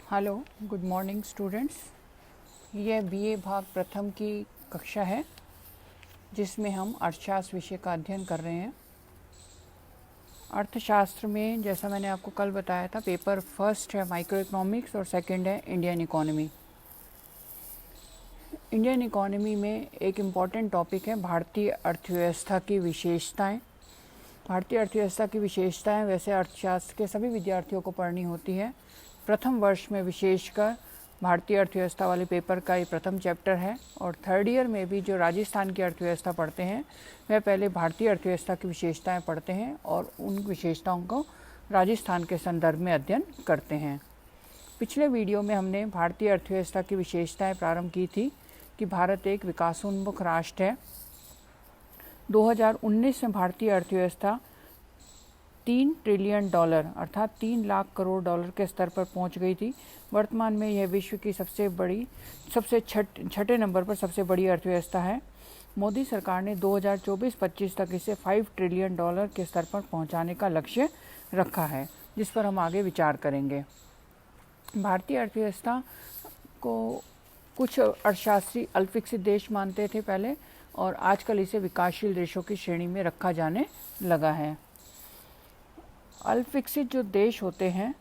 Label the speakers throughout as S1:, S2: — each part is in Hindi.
S1: Hello, good morning students. यह बीए भाग प्रथम की कक्षा है जिसमें हम अर्थशास्त्र विषय का अध्ययन कर रहे हैं। अर्थशास्त्र में जैसा मैंने आपको कल बताया था, पेपर फर्स्ट है माइक्रो इकोनॉमिक्स और सेकंड है इंडियन इकोनॉमी। इंडियन इकोनॉमी में एक इम्पॉर्टेंट टॉपिक है भारतीय अर्थव्यवस्था की विशेषताएं। भारतीय अर्थव्यवस्था की विशेषताएं वैसे अर्थशास्त्र के सभी विद्यार्थियों को पढ़नी होती है। प्रथम वर्ष में विशेषकर भारतीय अर्थव्यवस्था वाले पेपर का ये प्रथम चैप्टर है, और थर्ड ईयर में भी जो राजस्थान की अर्थव्यवस्था पढ़ते हैं वह पहले भारतीय अर्थव्यवस्था की विशेषताएं पढ़ते हैं और उन विशेषताओं को राजस्थान के संदर्भ में अध्ययन करते हैं। पिछले वीडियो में हमने भारतीय अर्थव्यवस्था की विशेषताएं प्रारंभ की थी कि भारत एक विकासोन्मुख राष्ट्र है। 2019 में भारतीय अर्थव्यवस्था $3 ट्रिलियन अर्थात 3 लाख करोड़ डॉलर के स्तर पर पहुंच गई थी। वर्तमान में यह विश्व की सबसे छठे नंबर पर सबसे बड़ी अर्थव्यवस्था है। मोदी सरकार ने 2024-25 तक इसे $5 ट्रिलियन के स्तर पर पहुंचाने का लक्ष्य रखा है, जिस पर हम आगे विचार करेंगे। भारतीय अर्थव्यवस्था को कुछ अर्थशास्त्री अल्पविकसित देश मानते थे पहले, और आजकल इसे विकासशील देशों की श्रेणी में रखा जाने लगा है। अल्पविकसित जो देश होते हैं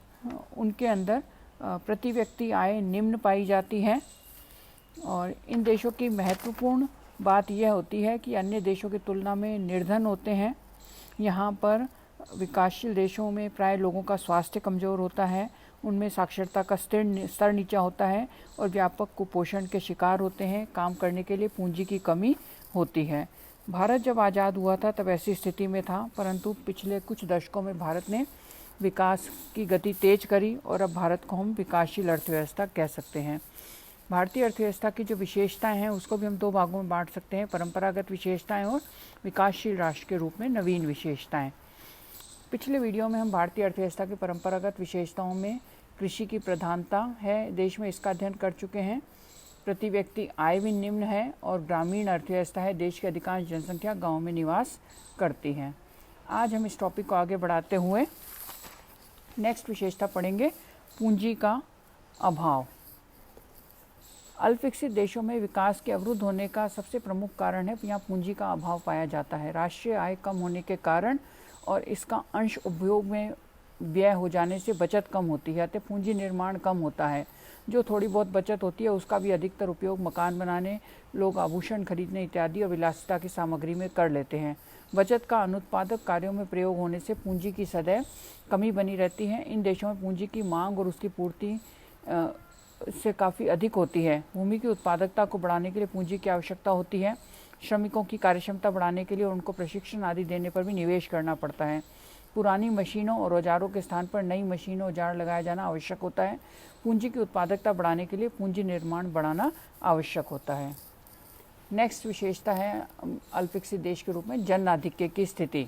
S1: उनके अंदर प्रति व्यक्ति आय निम्न पाई जाती है, और इन देशों की महत्वपूर्ण बात यह होती है कि अन्य देशों की तुलना में निर्धन होते हैं। यहाँ पर विकासशील देशों में प्राय लोगों का स्वास्थ्य कमज़ोर होता है, उनमें साक्षरता का स्तर नीचा होता है और व्यापक कुपोषण के शिकार होते हैं। काम करने के लिए पूंजी की कमी होती है। भारत जब आज़ाद हुआ था तब ऐसी स्थिति में था, परंतु पिछले कुछ दशकों में भारत ने विकास की गति तेज करी और अब भारत को हम विकासशील अर्थव्यवस्था कह सकते हैं। भारतीय अर्थव्यवस्था की जो विशेषताएं हैं उसको भी हम दो भागों में बांट सकते हैं, परंपरागत विशेषताएं और विकासशील राष्ट्र के रूप में नवीन विशेषताएं। पिछले वीडियो में हम भारतीय अर्थव्यवस्था की परंपरागत विशेषताओं में कृषि की प्रधानता है देश में, इसका अध्ययन कर चुके हैं। प्रति व्यक्ति आय भी निम्न है और ग्रामीण अर्थव्यवस्था है। देश की अधिकांश जनसंख्या गांव में निवास करती है। आज हम इस टॉपिक को आगे बढ़ाते हुए नेक्स्ट विशेषता पढ़ेंगे, पूंजी का अभाव। अल्पविकसित देशों में विकास के अवरुद्ध होने का सबसे प्रमुख कारण है यहाँ पूंजी का अभाव पाया जाता है। राष्ट्रीय आय कम होने के कारण और इसका अंश उपभोग में व्यय हो जाने से बचत कम होती है, अतः पूंजी निर्माण कम होता है। जो थोड़ी बहुत बचत होती है उसका भी अधिकतर उपयोग मकान बनाने, लोग आभूषण खरीदने इत्यादि और विलासिता की सामग्री में कर लेते हैं। बचत का अनुत्पादक कार्यों में प्रयोग होने से पूंजी की सदैव कमी बनी रहती है। इन देशों में पूंजी की मांग और उसकी पूर्ति से काफ़ी अधिक होती है। भूमि की उत्पादकता को बढ़ाने के लिए पूंजी की आवश्यकता होती है। श्रमिकों की कार्यक्षमता बढ़ाने के लिए उनको प्रशिक्षण आदि देने पर भी निवेश करना पड़ता है। पुरानी मशीनों और औजारों के स्थान पर नई मशीनों औजार लगाया जाना आवश्यक होता है। पूंजी की उत्पादकता बढ़ाने के लिए पूंजी निर्माण बढ़ाना आवश्यक होता है। नेक्स्ट विशेषता है अल्पविकसित देश के रूप में जन आधिक्य की स्थिति।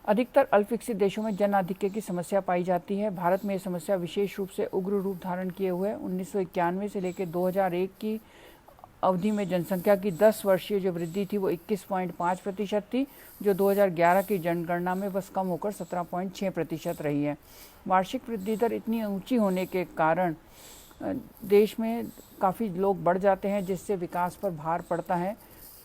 S1: अधिकतर अल्पविकसित देशों में जन आधिक्य की समस्या पाई जाती है। भारत में यह समस्या विशेष रूप से उग्र रूप धारण किए हुए 1991 से लेकर 2001 की अवधि में जनसंख्या की 10 वर्षीय जो वृद्धि थी वो 21.5% थी, जो 2011 की जनगणना में बस कम होकर 17.6% रही है। वार्षिक वृद्धि दर इतनी ऊंची होने के कारण देश में काफ़ी लोग बढ़ जाते हैं, जिससे विकास पर भार पड़ता है।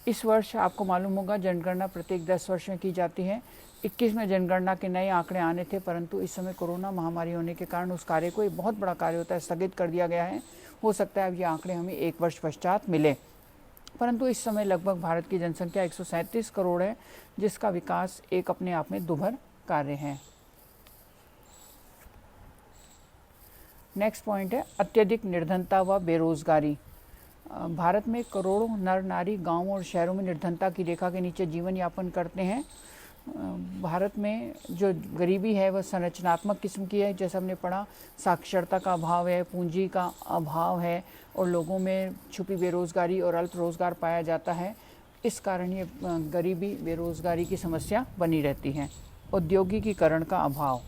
S1: इस वर्ष आपको मालूम होगा जनगणना प्रत्येक 10 वर्ष में की जाती है। 21 में जनगणना के नए आंकड़े आने थे, परंतु इस समय कोरोना महामारी होने के कारण उस कार्य को, एक बहुत बड़ा कार्य होता है, स्थगित कर दिया गया है। हो सकता है अब ये आंकड़े हमें 1 वर्ष पश्चात मिले, परंतु इस समय लगभग भारत की जनसंख्या 137 करोड़ है, जिसका विकास एक अपने आप में दुभर कार्य है। नेक्स्ट पॉइंट है अत्यधिक निर्धनता व बेरोजगारी। भारत में करोड़ों नर नारी गांवों और शहरों में निर्धनता की रेखा के नीचे जीवन यापन करते हैं। भारत में जो गरीबी है वह संरचनात्मक किस्म की है, जैसा हमने पढ़ा, साक्षरता का अभाव है, पूंजी का अभाव है और लोगों में छुपी बेरोजगारी और अल्प रोजगार पाया जाता है। इस कारण ये गरीबी बेरोजगारी की समस्या बनी रहती है। औद्योगिकीकरण का अभाव।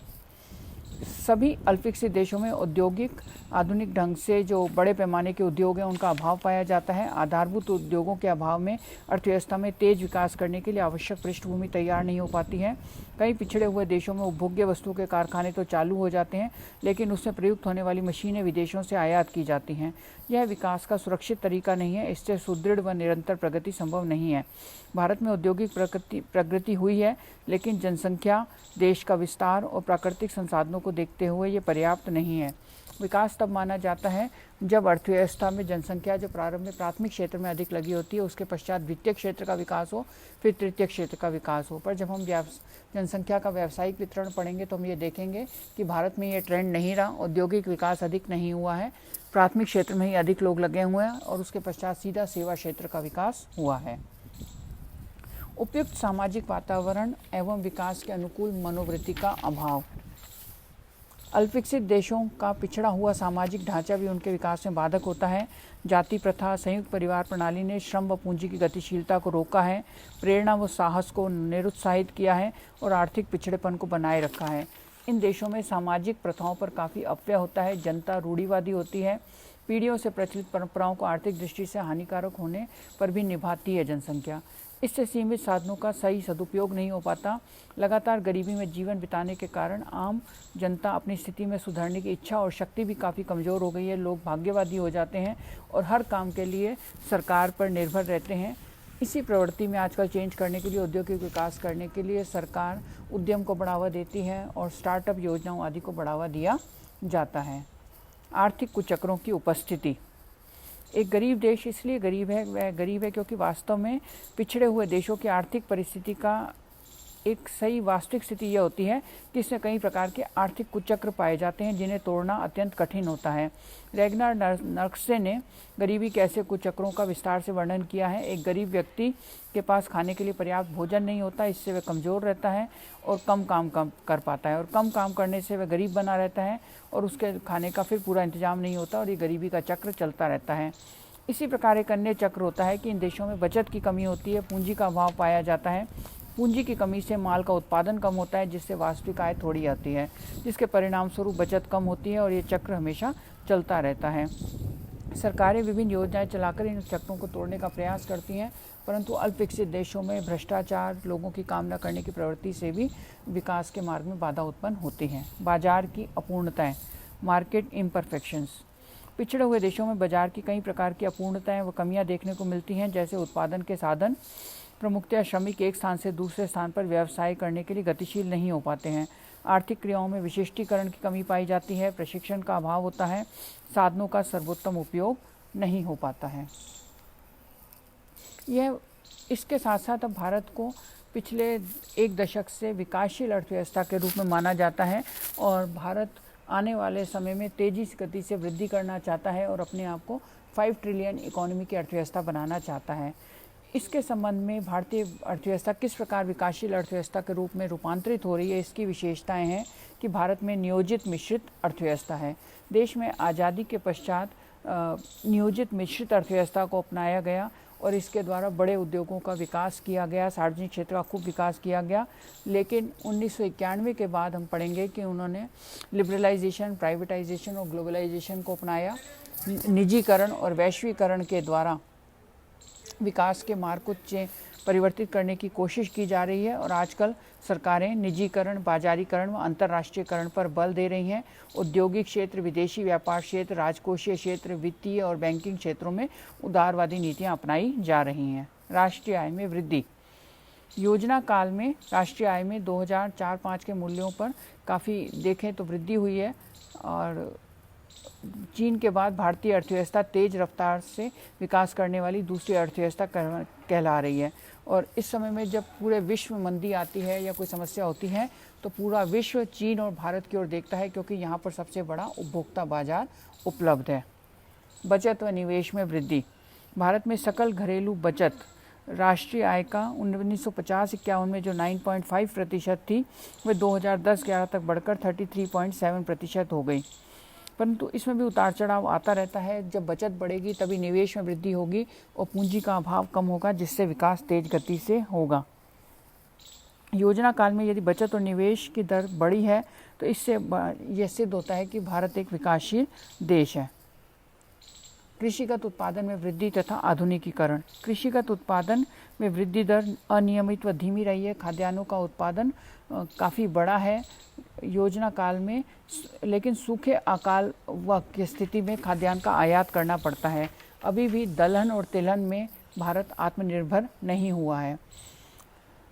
S1: सभी अल्पविकसित देशों में औद्योगिक आधुनिक ढंग से जो बड़े पैमाने के उद्योग हैं उनका अभाव पाया जाता है। आधारभूत उद्योगों के अभाव में अर्थव्यवस्था में तेज विकास करने के लिए आवश्यक पृष्ठभूमि तैयार नहीं हो पाती है। कई पिछड़े हुए देशों में उपभोग्य वस्तुओं के कारखाने तो चालू हो जाते हैं, लेकिन उसमें प्रयुक्त होने वाली मशीनें विदेशों से आयात की जाती हैं। यह विकास का सुरक्षित तरीका नहीं है, इससे सुदृढ़ व निरंतर प्रगति संभव नहीं है। भारत में औद्योगिक प्रगति हुई है, लेकिन जनसंख्या, देश का विस्तार और प्राकृतिक संसाधनों को देखते हुए ये पर्याप्त नहीं है। विकास तब माना जाता है जब अर्थव्यवस्था में जनसंख्या जो प्रारंभ में प्राथमिक क्षेत्र में अधिक लगी होती है, उसके पश्चात द्वितीय क्षेत्र का विकास हो, फिर तृतीय क्षेत्र का विकास हो। पर जब हम जनसंख्या का व्यावसायिक वितरण पढ़ेंगे तो हम ये देखेंगे कि भारत में ये ट्रेंड नहीं रहा। औद्योगिक विकास अधिक नहीं हुआ है, प्राथमिक क्षेत्र में ही अधिक लोग लगे हुए हैं और उसके पश्चात सीधा सेवा क्षेत्र का विकास हुआ है। उपयुक्त सामाजिक वातावरण एवं विकास के अनुकूल मनोवृत्ति का अभाव। अल्पविकसित देशों का पिछड़ा हुआ सामाजिक ढांचा भी उनके विकास में बाधक होता है। जाति प्रथा, संयुक्त परिवार प्रणाली ने श्रम व पूंजी की गतिशीलता को रोका है, प्रेरणा व साहस को निरुत्साहित किया है और आर्थिक पिछड़ेपन को बनाए रखा है। इन देशों में सामाजिक प्रथाओं पर काफ़ी अपव्यय होता है, जनता रूढ़िवादी होती है, पीढ़ियों से प्रचलित परंपराओं को आर्थिक दृष्टि से हानिकारक होने पर भी निभाती है जनसंख्या। इससे सीमित साधनों का सही सदुपयोग नहीं हो पाता। लगातार गरीबी में जीवन बिताने के कारण आम जनता अपनी स्थिति में सुधरने की इच्छा और शक्ति भी काफ़ी कमज़ोर हो गई है। लोग भाग्यवादी हो जाते हैं और हर काम के लिए सरकार पर निर्भर रहते हैं। इसी प्रवृत्ति में आजकल चेंज करने के लिए, औद्योगिक विकास करने के लिए सरकार उद्यम को बढ़ावा देती है और स्टार्टअप योजनाओं आदि को बढ़ावा दिया जाता है। आर्थिक कुचक्रों की उपस्थिति। एक गरीब देश इसलिए गरीब है, वह गरीब है क्योंकि वास्तव में पिछड़े हुए देशों की आर्थिक परिस्थिति का एक सही वास्तविक स्थिति यह होती है कि इसमें कई प्रकार के आर्थिक कुचक्र पाए जाते हैं जिन्हें तोड़ना अत्यंत कठिन होता है। रेगनार नर्क्से ने गरीबी के ऐसे कुचक्रों का विस्तार से वर्णन किया है। एक गरीब व्यक्ति के पास खाने के लिए पर्याप्त भोजन नहीं होता, इससे वह कमज़ोर रहता है और कम काम कर पाता है और कम काम करने से वह गरीब बना रहता है और उसके खाने का फिर पूरा इंतजाम नहीं होता और ये गरीबी का चक्र चलता रहता है। इसी प्रकार एक अन्य चक्र होता है कि इन देशों में बचत की कमी होती है, पूंजी का अभाव पाया जाता है। पूंजी की कमी से माल का उत्पादन कम होता है, जिससे वास्तविक आय थोड़ी आती है, जिसके परिणाम स्वरूप बचत कम होती है और ये चक्र हमेशा चलता रहता है। सरकारें विभिन्न योजनाएं चलाकर इन चक्रों को तोड़ने का प्रयास करती हैं, परंतु अल्पविकसित देशों में भ्रष्टाचार, लोगों की कामना करने की प्रवृत्ति से भी विकास के मार्ग में बाधा उत्पन्न होती है। बाजार की अपूर्णताएं, मार्केट इम्परफेक्शंस। पिछड़े हुए देशों में बाजार की कई प्रकार की अपूर्णताएं व कमियां देखने को मिलती हैं, जैसे उत्पादन के साधन, प्रमुखतः श्रमिक एक स्थान से दूसरे स्थान पर व्यवसाय करने के लिए गतिशील नहीं हो पाते हैं। आर्थिक क्रियाओं में विशिष्टीकरण की कमी पाई जाती है, प्रशिक्षण का अभाव होता है, साधनों का सर्वोत्तम उपयोग नहीं हो पाता है। यह इसके साथ साथ अब भारत को पिछले एक दशक से विकासशील अर्थव्यवस्था के रूप में माना जाता है और भारत आने वाले समय में तेजी से गति से वृद्धि करना चाहता है और अपने आप को 5 ट्रिलियन इकोनॉमी की अर्थव्यवस्था बनाना चाहता है। इसके संबंध में भारतीय अर्थव्यवस्था किस प्रकार विकासशील अर्थव्यवस्था के रूप में रूपांतरित हो रही है, इसकी विशेषताएं हैं कि भारत में नियोजित मिश्रित अर्थव्यवस्था है। देश में आज़ादी के पश्चात नियोजित मिश्रित अर्थव्यवस्था को अपनाया गया और इसके द्वारा बड़े उद्योगों का विकास किया गया, सार्वजनिक क्षेत्र का खूब विकास किया गया। लेकिन 1991 के बाद हम पढ़ेंगे कि उन्होंने लिबरलाइजेशन, प्राइवेटाइजेशन और ग्लोबलाइजेशन को अपनाया। निजीकरण और वैश्वीकरण के द्वारा विकास के मार्ग को परिवर्तित करने की कोशिश की जा रही है और आजकल सरकारें निजीकरण, बाजारीकरण व अंतर्राष्ट्रीयकरण पर बल दे रही हैं। औद्योगिक क्षेत्र, विदेशी व्यापार क्षेत्र, राजकोषीय क्षेत्र, वित्तीय और बैंकिंग क्षेत्रों में उदारवादी नीतियां अपनाई जा रही हैं। राष्ट्रीय आय में वृद्धि। योजना काल में राष्ट्रीय आय में 2004-05 के मूल्यों पर काफ़ी देखें तो वृद्धि हुई है और चीन के बाद भारतीय अर्थव्यवस्था तेज रफ्तार से विकास करने वाली दूसरी अर्थव्यवस्था कहला रही है। और इस समय में जब पूरे विश्व में मंदी आती है या कोई समस्या होती है तो पूरा विश्व चीन और भारत की ओर देखता है, क्योंकि यहाँ पर सबसे बड़ा उपभोक्ता बाजार उपलब्ध है। बचत व निवेश में वृद्धि। भारत में सकल घरेलू बचत राष्ट्रीय आय का 1950-51 में जो 9.5% थी, वह 2010-11 तक बढ़कर 33.7% हो गई। परंतु इसमें भी उतार चढ़ाव आता रहता है। जब बचत बढ़ेगी तभी निवेश में वृद्धि होगी और पूंजी का अभाव कम होगा, जिससे विकास तेज गति से होगा। योजना काल में यदि बचत और निवेश की दर बढ़ी है तो इससे यह सिद्ध होता है कि भारत एक विकासशील देश है। कृषिगत उत्पादन में वृद्धि तथा आधुनिकीकरण। कृषिगत उत्पादन में वृद्धि दर अनियमित व धीमी रही है। खाद्यान्नों का उत्पादन काफ़ी बड़ा है योजना काल में, लेकिन सूखे अकाल की स्थिति में खाद्यान्न का आयात करना पड़ता है। अभी भी दलहन और तिलहन में भारत आत्मनिर्भर नहीं हुआ है।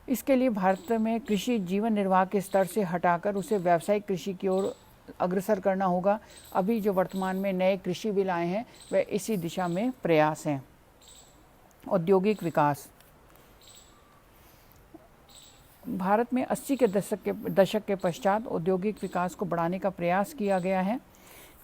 S1: इसके लिए भारत में कृषि जीवन निर्वाह के स्तर से हटाकर उसे व्यावसायिक कृषि की ओर अग्रसर करना होगा। अभी जो वर्तमान में नए कृषि बिल आए हैं वह इसी दिशा में प्रयास हैं। औद्योगिक विकास। भारत में 80 के दशक के पश्चात औद्योगिक विकास को बढ़ाने का प्रयास किया गया है।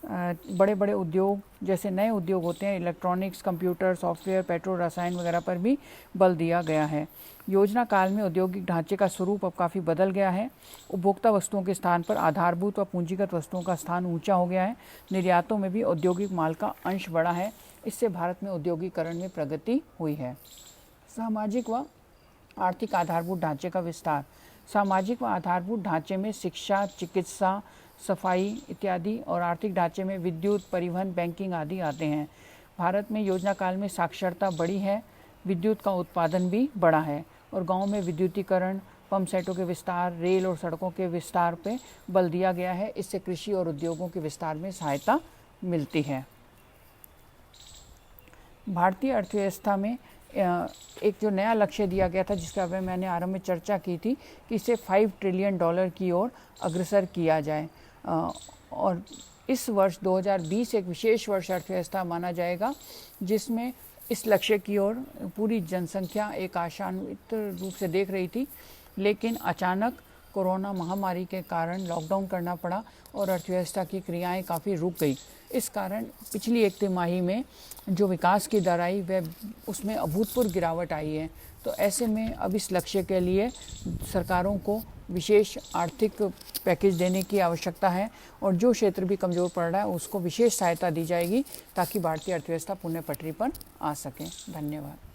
S1: बड़े बड़े उद्योग जैसे नए उद्योग होते हैं, इलेक्ट्रॉनिक्स, कंप्यूटर, सॉफ्टवेयर, पेट्रो रसायन वगैरह पर भी बल दिया गया है। योजना काल में औद्योगिक ढांचे का स्वरूप अब काफ़ी बदल गया है। उपभोक्ता वस्तुओं के स्थान पर आधारभूत व पूंजीगत वस्तुओं का स्थान ऊंचा हो गया है। निर्यातों में भी औद्योगिक माल का अंश बढ़ा है। इससे भारत में औद्योगिकरण में प्रगति हुई है। सामाजिक व आर्थिक आधारभूत ढांचे का विस्तार। सामाजिक व आधारभूत ढांचे में शिक्षा, चिकित्सा, सफाई इत्यादि और आर्थिक ढांचे में विद्युत, परिवहन, बैंकिंग आदि आते हैं। भारत में योजना काल में साक्षरता बढ़ी है, विद्युत का उत्पादन भी बढ़ा है और गांव में विद्युतीकरण, पंप सेटों के विस्तार, रेल और सड़कों के विस्तार पे बल दिया गया है। इससे कृषि और उद्योगों के विस्तार में सहायता मिलती है। भारतीय अर्थव्यवस्था में एक जो नया लक्ष्य दिया गया था, जिसके बारे में मैंने आरंभ में चर्चा की थी कि इसे $5 ट्रिलियन की ओर अग्रसर किया जाए और इस वर्ष 2020 एक विशेष वर्ष अर्थव्यवस्था माना जाएगा, जिसमें इस लक्ष्य की ओर पूरी जनसंख्या एक आशान्वित रूप से देख रही थी, लेकिन अचानक कोरोना महामारी के कारण लॉकडाउन करना पड़ा और अर्थव्यवस्था की क्रियाएं काफ़ी रुक गई। इस कारण पिछली एक तिमाही में जो विकास की दर आई वह उसमें अभूतपूर्व गिरावट आई है। तो ऐसे में अब इस लक्ष्य के लिए सरकारों को विशेष आर्थिक पैकेज देने की आवश्यकता है और जो क्षेत्र भी कमज़ोर पड़ रहा है उसको विशेष सहायता दी जाएगी ताकि भारतीय अर्थव्यवस्था पुनः पटरी पर आ सके। धन्यवाद।